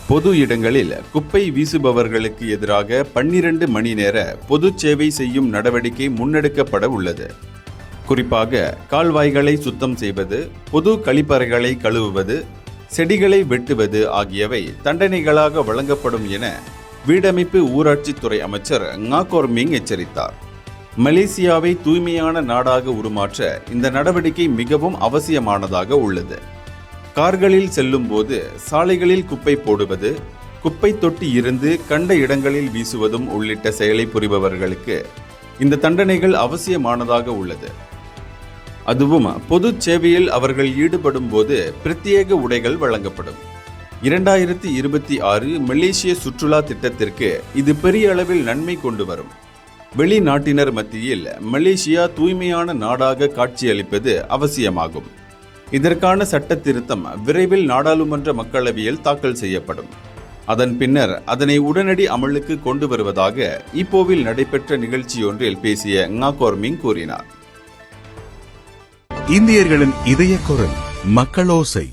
பொது இடங்களில் குப்பை வீசுபவர்களுக்கு எதிராக 12 மணி நேர பொது சேவை செய்யும் நடவடிக்கை முன்னெடுக்கப்பட உள்ளது. குறிப்பாக கால்வாய்களை சுத்தம் செய்வது, பொது கழிப்பறைகளை கழுவுவது, செடிகளை வெட்டுவது ஆகியவை தண்டனைகளாக வழங்கப்படும் என வீடமைப்பு ஊராட்சித்துறை அமைச்சர் ngakoor ming எச்சரித்தார். மலேசியாவை தூய்மையான நாடாக உருமாற்ற இந்த நடவடிக்கை மிகவும் அவசியமானதாக உள்ளது. கார்களில் செல்லும் போது சாலைகளில் குப்பை போடுவது, குப்பை தொட்டி இருந்து கண்ட இடங்களில் வீசுவதும் உள்ளிட்ட செயலை புரிபவர்களுக்கு இந்த தண்டனைகள் அவசியமானதாக உள்ளது. அதுவும் பொது சேவையில் அவர்கள் ஈடுபடும் போது பிரத்யேக உடைகள் வழங்கப்படும். 2026 மலேசிய சுற்றுலா திட்டத்திற்கு இது பெரிய அளவில் நன்மை கொண்டு வரும். வெளிநாட்டினர் மத்தியில் மலேசியா தூய்மையான நாடாக காட்சியளிப்பது அவசியமாகும். இதற்கான சட்ட திருத்தம் விரைவில் நாடாளுமன்ற மக்களவையில் தாக்கல் செய்யப்படும். அதன் பின்னர் அதனை உடனடி அமலுக்கு கொண்டு வருவதாக இப்போவில் நடைபெற்ற நிகழ்ச்சியொன்றில் பேசிய ngakoor ming கூறினார். இந்தியர்களின் இதய குரல் மக்களோசை.